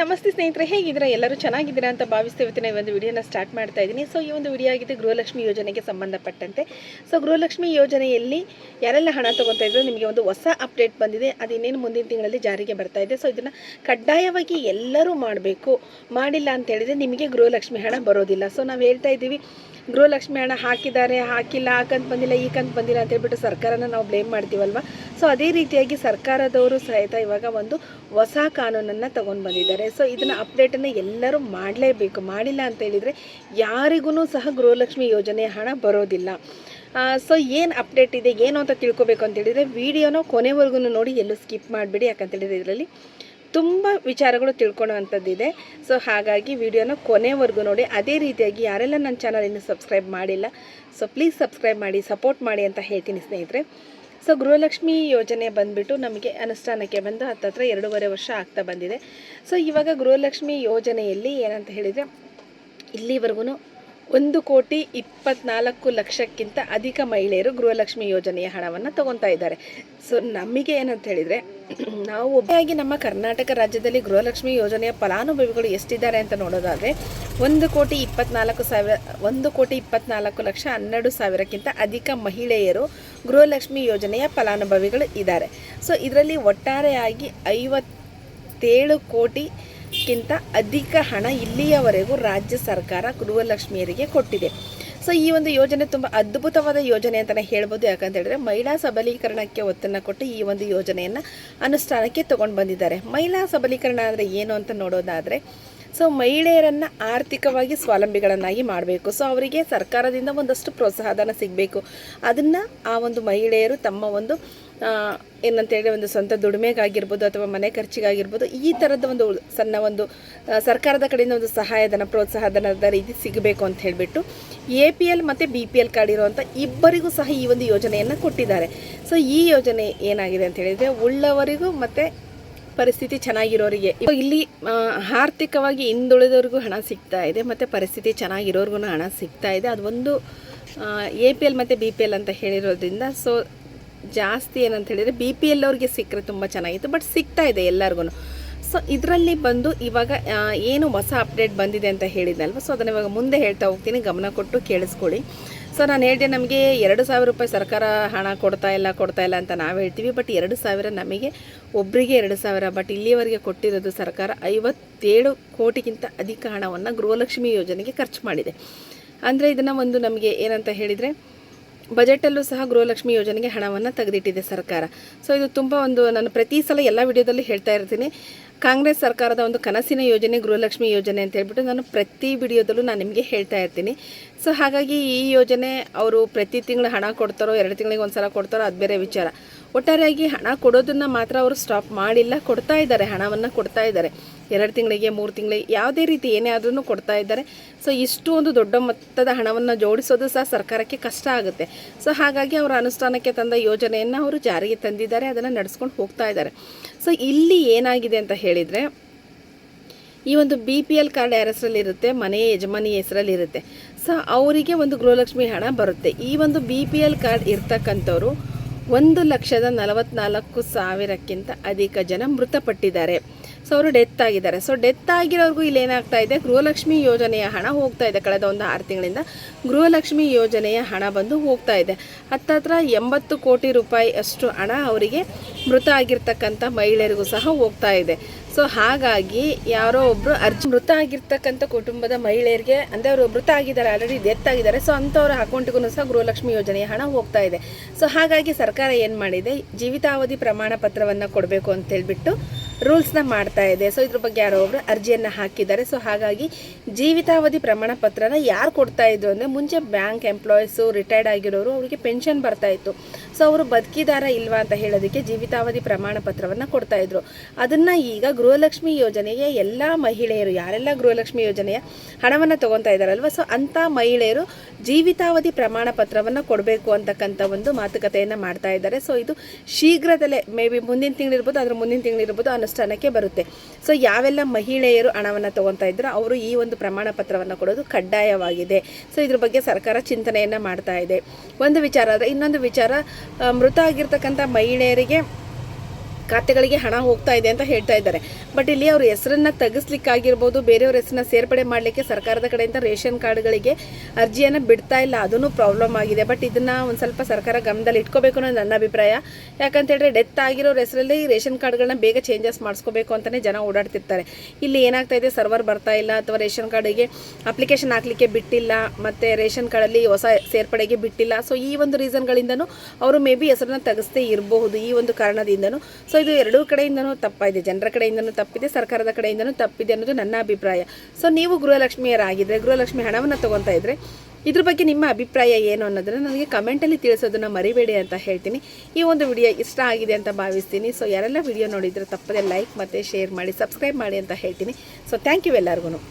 ನಮಸ್ತೆ ಸ್ನೇಹಿತರೆ, ಹೇಗಿದ್ದೀರಾ? ಎಲ್ಲರೂ ಚೆನ್ನಾಗಿದ್ದೀರಾ ಅಂತ ಭಾವಿಸ್ತೀವಿ. ಇವತ್ತಿನ ಒಂದು ವಿಡಿಯೋನ ಸ್ಟಾರ್ಟ್ ಮಾಡ್ತಾ ಇದ್ದೀನಿ. ಸೊ ಈ ಒಂದು ವಿಡಿಯೋ ಆಗಿದೆ ಗೃಹಲಕ್ಷ್ಮಿ ಯೋಜನೆಗೆ ಸಂಬಂಧಪಟ್ಟಂತೆ. ಸೊ ಗೃಹಲಕ್ಷ್ಮಿ ಯೋಜನೆಯಲ್ಲಿ ಯಾರೆಲ್ಲ ಹಣ ತೊಗೊತಾ ಇದ್ರು, ನಿಮಗೆ ಒಂದು ಹೊಸ ಅಪ್ಡೇಟ್ ಬಂದಿದೆ. ಅದು ಇನ್ನೇನು ಮುಂದಿನ ತಿಂಗಳಲ್ಲಿ ಜಾರಿಗೆ ಬರ್ತಾ ಇದೆ. ಸೊ ಇದನ್ನು ಕಡ್ಡಾಯವಾಗಿ ಎಲ್ಲರೂ ಮಾಡಬೇಕು. ಮಾಡಿಲ್ಲ ಅಂತ ಹೇಳಿದರೆ ನಿಮಗೆ ಗೃಹಲಕ್ಷ್ಮಿ ಹಣ ಬರೋದಿಲ್ಲ. ಸೊ ನಾವು ಹೇಳ್ತಾ ಇದ್ದೀವಿ, ಗೃಹಲಕ್ಷ್ಮಿ ಹಣ ಹಾಕಿದ್ದಾರೆ, ಹಾಕಿಲ್ಲ, ಆ ಕಂತು ಬಂದಿಲ್ಲ, ಈ ಕಂತು ಬಂದಿಲ್ಲ ಅಂತ ಹೇಳ್ಬಿಟ್ಟು ಸರ್ಕಾರನ ನಾವು ಬ್ಲೇಮ್ ಮಾಡ್ತೀವಲ್ವ. ಸೊ ಅದೇ ರೀತಿಯಾಗಿ ಸರ್ಕಾರದವರು ಸಹಿತ ಇವಾಗ ಒಂದು ಹೊಸ ಕಾನೂನನ್ನು ತಗೊಂಡು ಬಂದಿದ್ದಾರೆ. ಸೊ ಇದನ್ನು ಅಪ್ಡೇಟನ್ನು ಎಲ್ಲರೂ ಮಾಡಲೇಬೇಕು. ಮಾಡಿಲ್ಲ ಅಂತ ಹೇಳಿದರೆ ಯಾರಿಗೂ ಸಹ ಗೃಹಲಕ್ಷ್ಮಿ ಯೋಜನೆ ಹಣ ಬರೋದಿಲ್ಲ. ಸೊ ಏನು ಅಪ್ಡೇಟ್ ಇದೆ, ಏನು ಅಂತ ತಿಳ್ಕೊಬೇಕು ಅಂತೇಳಿದರೆ ವಿಡಿಯೋನ ಕೊನೆವರೆಗೂ ನೋಡಿ, ಎಲ್ಲೂ ಸ್ಕಿಪ್ ಮಾಡಿಬಿಡಿ. ಯಾಕಂತೇಳಿದರೆ ಇದರಲ್ಲಿ ತುಂಬ ವಿಚಾರಗಳು ತಿಳ್ಕೊಳ್ಳೋವಂಥದ್ದಿದೆ. ಸೊ ಹಾಗಾಗಿ ವಿಡಿಯೋನ ಕೊನೆವರೆಗೂ ನೋಡಿ. ಅದೇ ರೀತಿಯಾಗಿ ಯಾರೆಲ್ಲ ನನ್ನ ಚಾನಲ್ ಇನ್ನೂ ಸಬ್ಸ್ಕ್ರೈಬ್ ಮಾಡಿಲ್ಲ, ಸೊ ಪ್ಲೀಸ್ ಸಬ್ಸ್ಕ್ರೈಬ್ ಮಾಡಿ, ಸಪೋರ್ಟ್ ಮಾಡಿ ಅಂತ ಹೇಳ್ತೀನಿ ಸ್ನೇಹಿತರೆ. ಸೊ ಗೃಹಲಕ್ಷ್ಮಿ ಯೋಜನೆ ಬಂದುಬಿಟ್ಟು ನಮಗೆ ಅನುಷ್ಠಾನಕ್ಕೆ ಬಂದು ಹತ್ತತ್ರ 2.5 ವರ್ಷ ಆಗ್ತಾ ಬಂದಿದೆ. ಸೊ ಇವಾಗ ಗೃಹಲಕ್ಷ್ಮಿ ಯೋಜನೆಯಲ್ಲಿ ಏನಂತ ಹೇಳಿದರೆ, ಇಲ್ಲಿವರೆಗೂ 1,24,00,000ಕ್ಕಿಂತ ಅಧಿಕ ಮಹಿಳೆಯರು ಗೃಹಲಕ್ಷ್ಮಿ ಯೋಜನೆಯ ಹಣವನ್ನು ತಗೊತಾ ಇದ್ದಾರೆ. ಸೊ ನಮಗೆ ಏನಂತ ಹೇಳಿದರೆ, ನಾವು ಒಬ್ಬರಾಗಿ ನಮ್ಮ ಕರ್ನಾಟಕ ರಾಜ್ಯದಲ್ಲಿ ಗೃಹಲಕ್ಷ್ಮಿ ಯೋಜನೆಯ ಫಲಾನುಭವಿಗಳು ಎಷ್ಟಿದ್ದಾರೆ ಅಂತ ನೋಡೋದಾದರೆ 1,24,12,00,000ಕ್ಕಿಂತ ಅಧಿಕ ಮಹಿಳೆಯರು ಗೃಹಲಕ್ಷ್ಮಿ ಯೋಜನೆಯ ಫಲಾನುಭವಿಗಳು ಇದ್ದಾರೆ. ಸೊ ಇದರಲ್ಲಿ ಒಟ್ಟಾರೆಯಾಗಿ 57 ಕೋಟಿಗಿಂತ ಅಧಿಕ ಹಣ ಇಲ್ಲಿಯವರೆಗೂ ರಾಜ್ಯ ಸರ್ಕಾರ ಗೃಹಲಕ್ಷ್ಮಿಯರಿಗೆ ಕೊಟ್ಟಿದೆ. ಸೊ ಈ ಒಂದು ಯೋಜನೆ ತುಂಬ ಅದ್ಭುತವಾದ ಯೋಜನೆ ಅಂತಲೇ ಹೇಳ್ಬೋದು. ಯಾಕಂತ ಹೇಳಿದ್ರೆ ಮಹಿಳಾ ಸಬಲೀಕರಣಕ್ಕೆ ಒತ್ತನ್ನು ಕೊಟ್ಟು ಈ ಒಂದು ಯೋಜನೆಯನ್ನು ಅನುಷ್ಠಾನಕ್ಕೆ ತೊಗೊಂಡು ಬಂದಿದ್ದಾರೆ. ಮಹಿಳಾ ಸಬಲೀಕರಣ ಅಂದರೆ ಏನು ಅಂತ ನೋಡೋದಾದರೆ, ಸೊ ಮಹಿಳೆಯರನ್ನು ಆರ್ಥಿಕವಾಗಿ ಸ್ವಾವಲಂಬಿಗಳನ್ನಾಗಿ ಮಾಡಬೇಕು. ಸೊ ಅವರಿಗೆ ಸರ್ಕಾರದಿಂದ ಒಂದಷ್ಟು ಪ್ರೋತ್ಸಾಹಧನ ಸಿಗಬೇಕು. ಅದನ್ನು ಆ ಒಂದು ಮಹಿಳೆಯರು ತಮ್ಮ ಒಂದು ಏನಂತೇಳಿ ಒಂದು ಸ್ವಂತ ದುಡಿಮೆಗಾಗಿರ್ಬೋದು ಅಥವಾ ಮನೆ ಖರ್ಚಿಗಾಗಿರ್ಬೋದು, ಈ ಥರದ ಒಂದು ಸಣ್ಣ ಒಂದು ಸರ್ಕಾರದ ಕಡೆಯಿಂದ ಒಂದು ಸಹಾಯಧನ, ಪ್ರೋತ್ಸಾಹಧನದ ರೀತಿ ಸಿಗಬೇಕು ಅಂತ ಹೇಳಿಬಿಟ್ಟು APL ಮತ್ತು BPL ಕಾರ್ಡ್ ಇರುವಂಥ ಇಬ್ಬರಿಗೂ ಸಹ ಈ ಒಂದು ಯೋಜನೆಯನ್ನು ಕೊಟ್ಟಿದ್ದಾರೆ. ಸೊ ಈ ಯೋಜನೆ ಏನಾಗಿದೆ ಅಂತ ಹೇಳಿದರೆ, ಉಳ್ಳವರಿಗೂ ಮತ್ತು ಪರಿಸ್ಥಿತಿ ಚೆನ್ನಾಗಿರೋರಿಗೆ, ಇಲ್ಲಿ ಆರ್ಥಿಕವಾಗಿ ಹಿಂದುಳಿದವ್ರಿಗೂ ಹಣ ಸಿಗ್ತಾ ಇದೆ ಮತ್ತು ಪರಿಸ್ಥಿತಿ ಚೆನ್ನಾಗಿರೋರ್ಗೂ ಹಣ ಸಿಗ್ತಾ ಇದೆ. ಅದು ಒಂದು APL ಮತ್ತು BPL ಅಂತ ಹೇಳಿರೋದ್ರಿಂದ ಸೊ ಜಾಸ್ತಿ ಏನಂತ ಹೇಳಿದರೆ BPL ಅವ್ರಿಗೆ ಸಿಕ್ಕರೆ ತುಂಬ ಚೆನ್ನಾಗಿತ್ತು, ಬಟ್ ಸಿಗ್ತಾ ಇದೆ ಎಲ್ಲರಿಗೂ. ಸೊ ಇದರಲ್ಲಿ ಬಂದು ಇವಾಗ ಏನು ಹೊಸ ಅಪ್ಡೇಟ್ ಬಂದಿದೆ ಅಂತ ಹೇಳಿದ್ನಲ್ವ, ಸೊ ಅದನ್ನು ಇವಾಗ ಮುಂದೆ ಹೇಳ್ತಾ ಹೋಗ್ತೀನಿ, ಗಮನ ಕೊಟ್ಟು ಕೇಳಿಸ್ಕೊಳ್ಳಿ. ಸೊ ನಾನು ಹೇಳಿದೆ, ನಮಗೆ 2,000 ರೂಪಾಯಿ ಸರ್ಕಾರ ಹಣ ಕೊಡ್ತಾ ಇಲ್ಲ ಅಂತ ನಾವು ಹೇಳ್ತೀವಿ. ಬಟ್ 2,000 ನಮಗೆ ಒಬ್ಬರಿಗೆ 2,000, ಬಟ್ ಇಲ್ಲಿಯವರೆಗೆ ಕೊಟ್ಟಿರೋದು ಸರ್ಕಾರ 57 ಕೋಟಿಗಿಂತ ಅಧಿಕ ಹಣವನ್ನು ಗೃಹಲಕ್ಷ್ಮಿ ಯೋಜನೆಗೆ ಖರ್ಚು ಮಾಡಿದೆ. ಅಂದರೆ ಇದನ್ನು ಒಂದು ನಮಗೆ ಏನಂತ ಹೇಳಿದರೆ, ಬಜೆಟಲ್ಲೂ ಸಹ ಗೃಹಲಕ್ಷ್ಮಿ ಯೋಜನೆಗೆ ಹಣವನ್ನು ತೆಗೆದಿಟ್ಟಿದೆ ಸರ್ಕಾರ. ಸೊ ಇದು ತುಂಬ ಒಂದು, ನಾನು ಪ್ರತಿ ಸಲ ಎಲ್ಲ ವಿಡಿಯೋದಲ್ಲಿ ಹೇಳ್ತಾ ಇರ್ತೀನಿ, ಕಾಂಗ್ರೆಸ್ ಸರ್ಕಾರದ ಒಂದು ಕನಸಿನ ಯೋಜನೆ ಗೃಹಲಕ್ಷ್ಮಿ ಯೋಜನೆ ಅಂತ ಹೇಳ್ಬಿಟ್ಟು ನಾನು ಪ್ರತಿ ವಿಡಿಯೋದಲ್ಲೂ ನಾನು ನಿಮಗೆ ಹೇಳ್ತಾ ಇರ್ತೀನಿ. ಸೊ ಹಾಗಾಗಿ ಈ ಯೋಜನೆ ಅವರು ಪ್ರತಿ ತಿಂಗಳು ಹಣ ಕೊಡ್ತಾರೋ, 2 ತಿಂಗಳಿಗೆ ಒಂದು ಸಲ ಕೊಡ್ತಾರೋ ಅದು ಬೇರೆ ವಿಚಾರ. ಒಟ್ಟಾರೆಯಾಗಿ ಹಣ ಕೊಡೋದನ್ನು ಮಾತ್ರ ಅವರು ಸ್ಟಾಪ್ ಮಾಡಿಲ್ಲ, ಕೊಡ್ತಾ ಇದ್ದಾರೆ, ಹಣವನ್ನು ಕೊಡ್ತಾ ಇದ್ದಾರೆ. 2 ತಿಂಗಳಿಗೆ 3 ತಿಂಗಳಿಗೆ ಯಾವುದೇ ರೀತಿ ಏನೇ ಆದ್ರೂ ಕೊಡ್ತಾ ಇದ್ದಾರೆ. ಸೊ ಇಷ್ಟು ಒಂದು ದೊಡ್ಡ ಮೊತ್ತದ ಹಣವನ್ನು ಜೋಡಿಸೋದು ಸಹ ಸರ್ಕಾರಕ್ಕೆ ಕಷ್ಟ ಆಗುತ್ತೆ. ಸೊ ಹಾಗಾಗಿ ಅವರ ಅನುಷ್ಠಾನಕ್ಕೆ ತಂದ ಯೋಜನೆಯನ್ನು ಅವರು ಜಾರಿಗೆ ತಂದಿದ್ದಾರೆ, ಅದನ್ನು ನಡೆಸ್ಕೊಂಡು ಹೋಗ್ತಾ ಇದ್ದಾರೆ. ಸೊ ಇಲ್ಲಿ ಏನಾಗಿದೆ ಅಂತ ಹೇಳಿದರೆ, ಈ ಒಂದು BPL ಕಾರ್ಡ್ ಯಾರ ಹೆಸರಲ್ಲಿರುತ್ತೆ, ಮನೆಯ ಯಜಮಾನಿ ಹೆಸರಲ್ಲಿರುತ್ತೆ. ಸೊ ಅವರಿಗೆ ಒಂದು ಗೃಹಲಕ್ಷ್ಮಿ ಹಣ ಬರುತ್ತೆ. ಈ ಒಂದು BPL ಕಾರ್ಡ್ ಇರ್ತಕ್ಕಂಥವ್ರು 1,44,000ಕ್ಕಿಂತ ಅಧಿಕ ಜನ ಮೃತಪಟ್ಟಿದ್ದಾರೆ. ಸೊ ಅವರು ಡೆತ್ ಆಗಿದ್ದಾರೆ. ಸೊ ಡೆತ್ ಆಗಿರೋರ್ಗೂ ಇಲ್ಲಿ ಏನಾಗ್ತಾ ಇದೆ, ಗೃಹಲಕ್ಷ್ಮಿ ಯೋಜನೆಯ ಹಣ ಹೋಗ್ತಾ ಇದೆ. ಕಳೆದ ಒಂದು 6 ತಿಂಗಳಿಂದ ಗೃಹಲಕ್ಷ್ಮಿ ಯೋಜನೆಯ ಹಣ ಬಂದು ಹೋಗ್ತಾ ಇದೆ. ಹತ್ತತ್ರ 80 ಕೋಟಿ ರೂಪಾಯಿ ಅಷ್ಟು ಹಣ ಅವರಿಗೆ ಮೃತ ಆಗಿರ್ತಕ್ಕಂಥ ಮಹಿಳೆಯರಿಗೂ ಸಹ ಹೋಗ್ತಾ ಇದೆ. ಸೊ ಹಾಗಾಗಿ ಯಾರೋ ಒಬ್ಬರು ಮೃತ ಆಗಿರ್ತಕ್ಕಂಥ ಕುಟುಂಬದ ಮಹಿಳೆಯರಿಗೆ, ಅಂದರೆ ಅವರು ಮೃತ ಆಗಿದ್ದಾರೆ, ಆಲ್ರೆಡಿ ಡೆತ್ ಆಗಿದ್ದಾರೆ. ಸೊ ಅಂಥವ್ರ ಅಕೌಂಟಿಗೂ ಸಹ ಗೃಹಲಕ್ಷ್ಮಿ ಯೋಜನೆಯ ಹಣ ಹೋಗ್ತಾ ಇದೆ. ಸೊ ಹಾಗಾಗಿ ಸರ್ಕಾರ ಏನು ಮಾಡಿದೆ, ಜೀವಿತಾವಧಿ ಪ್ರಮಾಣ ಪತ್ರವನ್ನು ಕೊಡಬೇಕು ಅಂತ ಹೇಳ್ಬಿಟ್ಟು ರೂಲ್ಸ್ನ ಮಾಡ್ತಾ ಇದೆ. ಸೊ ಇದ್ರ ಬಗ್ಗೆ ಯಾರೋ ಒಬ್ಬರು ಅರ್ಜಿಯನ್ನು ಹಾಕಿದ್ದಾರೆ. ಸೊ ಹಾಗಾಗಿ ಜೀವಿತಾವಧಿ ಪ್ರಮಾಣ ಪತ್ರನ ಯಾರು ಕೊಡ್ತಾ ಇದ್ರು ಅಂದರೆ, ಮುಂಚೆ ಬ್ಯಾಂಕ್ ಎಂಪ್ಲಾಯೀಸು, ರಿಟೈರ್ಡ್ ಆಗಿರೋರು, ಅವರಿಗೆ ಪೆನ್ಷನ್ ಬರ್ತಾ ಇತ್ತು. ಸೊ ಅವರು ಬದುಕಿದಾರ ಇಲ್ವಾ ಅಂತ ಹೇಳೋದಕ್ಕೆ ಜೀವಿತಾವಧಿ ಪ್ರಮಾಣ ಪತ್ರವನ್ನು ಕೊಡ್ತಾ ಇದ್ರು. ಅದನ್ನು ಈಗ ಗೃಹಲಕ್ಷ್ಮಿ ಯೋಜನೆಗೆ ಎಲ್ಲ ಮಹಿಳೆಯರು, ಯಾರೆಲ್ಲ ಗೃಹಲಕ್ಷ್ಮಿ ಯೋಜನೆಯ ಹಣವನ್ನು ತೊಗೊತಾ ಇದ್ದಾರಲ್ವ, ಸೊ ಅಂಥ ಮಹಿಳೆಯರು ಜೀವಿತಾವಧಿ ಪ್ರಮಾಣ ಪತ್ರವನ್ನು ಕೊಡಬೇಕು ಅಂತಕ್ಕಂಥ ಒಂದು ಮಾತುಕತೆಯನ್ನು ಮಾಡ್ತಾ ಇದ್ದಾರೆ. ಸೊ ಇದು ಶೀಘ್ರದಲ್ಲೇ, ಮೇ ಬಿ ಮುಂದಿನ ತಿಂಗಳಿರ್ಬೋದು, ಅದರ ಮುಂದಿನ ತಿಂಗಳಿರ್ಬೋದು ಅನುಷ್ಠಾನಕ್ಕೆ ಬರುತ್ತೆ. ಸೊ ಯಾವೆಲ್ಲ ಮಹಿಳೆಯರು ಹಣವನ್ನು ತೊಗೊತಾ ಇದ್ರು ಅವರು ಈ ಒಂದು ಪ್ರಮಾಣ ಪತ್ರವನ್ನು ಕೊಡೋದು ಕಡ್ಡಾಯವಾಗಿದೆ. ಸೊ ಇದ್ರ ಬಗ್ಗೆ ಸರ್ಕಾರ ಚಿಂತನೆಯನ್ನು ಮಾಡ್ತಾ ಇದೆ. ಒಂದು ವಿಚಾರ ಆದರೆ, ಇನ್ನೊಂದು ವಿಚಾರ, ಮೃತ ಆಗಿರ್ತಕ್ಕಂಥ ಮಹಿಳೆಯರಿಗೆ ಖಾತೆಗಳಿಗೆ ಹಣ ಹೋಗ್ತಾ ಇದೆ ಅಂತ ಹೇಳ್ತಾ ಇದ್ದಾರೆ. ಬಟ್ ಇಲ್ಲಿ ಅವ್ರ ಹೆಸರನ್ನು ತೆಗಿಸ್ಲಿಕ್ಕಾಗಿರ್ಬೋದು, ಬೇರೆಯವ್ರ ಹೆಸರನ್ನ ಸೇರ್ಪಡೆ ಮಾಡಲಿಕ್ಕೆ ಸರ್ಕಾರದ ಕಡೆಯಿಂದ ರೇಷನ್ ಕಾರ್ಡ್ಗಳಿಗೆ ಅರ್ಜಿಯನ್ನು ಬಿಡ್ತಾ ಇಲ್ಲ, ಅದೂ ಪ್ರಾಬ್ಲಮ್ ಆಗಿದೆ. ಬಟ್ ಇದನ್ನು ಒಂದು ಸ್ವಲ್ಪ ಸರ್ಕಾರ ಗಮನದಲ್ಲಿ ಇಟ್ಕೋಬೇಕು ಅನ್ನೋದು ನನ್ನ ಅಭಿಪ್ರಾಯ. ಯಾಕಂತೇಳಿದ್ರೆ ಡೆತ್ ಆಗಿರೋರ ಹೆಸರಲ್ಲಿ ರೇಷನ್ ಕಾರ್ಡ್ಗಳನ್ನ ಬೇಗ ಚೇಂಜಸ್ ಮಾಡಿಸ್ಕೋಬೇಕು ಅಂತಲೇ ಜನ ಓಡಾಡ್ತಿರ್ತಾರೆ. ಇಲ್ಲಿ ಏನಾಗ್ತಾ ಇದೆ, ಸರ್ವರ್ ಬರ್ತಾ ಇಲ್ಲ ಅಥವಾ ರೇಷನ್ ಕಾರ್ಡಿಗೆ ಅಪ್ಲಿಕೇಶನ್ ಹಾಕಲಿಕ್ಕೆ ಬಿಟ್ಟಿಲ್ಲ, ಮತ್ತು ರೇಷನ್ ಕಾರ್ಡಲ್ಲಿ ಹೊಸ ಸೇರ್ಪಡೆಗೆ ಬಿಟ್ಟಿಲ್ಲ. ಸೊ ಈ ಒಂದು ರೀಸನ್ಗಳಿಂದನೂ ಅವರು ಮೇ ಬಿ ಹೆಸರನ್ನ ತೆಗೆಸ್ತೇ ಇರಬಹುದು, ಈ ಒಂದು ಕಾರಣದಿಂದನೂ. ಸೊ ಇದು ಎರಡೂ ಕಡೆಯಿಂದನೂ ತಪ್ಪಾಗಿದೆ, ಜನರ ಕಡೆಯಿಂದನೂ ತಪ್ಪಿದೆ, ಸರ್ಕಾರದ ಕಡೆಯಿಂದನೂ ತಪ್ಪಿದೆ ಅನ್ನೋದು ನನ್ನ ಅಭಿಪ್ರಾಯ. ಸೊ ನೀವು ಗೃಹಲಕ್ಷ್ಮಿಯರಾಗಿದ್ದರೆ, ಗೃಹಲಕ್ಷ್ಮಿ ಹಣವನ್ನು ತೊಗೊತಾ ಇದ್ದರೆ, ಇದ್ರ ಬಗ್ಗೆ ನಿಮ್ಮ ಅಭಿಪ್ರಾಯ ಏನು ಅನ್ನೋದನ್ನು ನನಗೆ ಕಮೆಂಟಲ್ಲಿ ತಿಳಿಸೋದನ್ನು ಮರಿಬೇಡಿ ಅಂತ ಹೇಳ್ತೀನಿ. ಈ ಒಂದು ವಿಡಿಯೋ ಇಷ್ಟ ಆಗಿದೆ ಅಂತ ಭಾವಿಸ್ತೀನಿ. ಸೊ ಯಾರೆಲ್ಲ ವಿಡಿಯೋ ನೋಡಿದರೆ ತಪ್ಪದೆ ಲೈಕ್ ಮತ್ತು ಶೇರ್ ಮಾಡಿ, ಸಬ್ಸ್ಕ್ರೈಬ್ ಮಾಡಿ ಅಂತ ಹೇಳ್ತೀನಿ. ಸೊ ಥ್ಯಾಂಕ್ ಯು ಎಲ್ಲರಿಗೂ.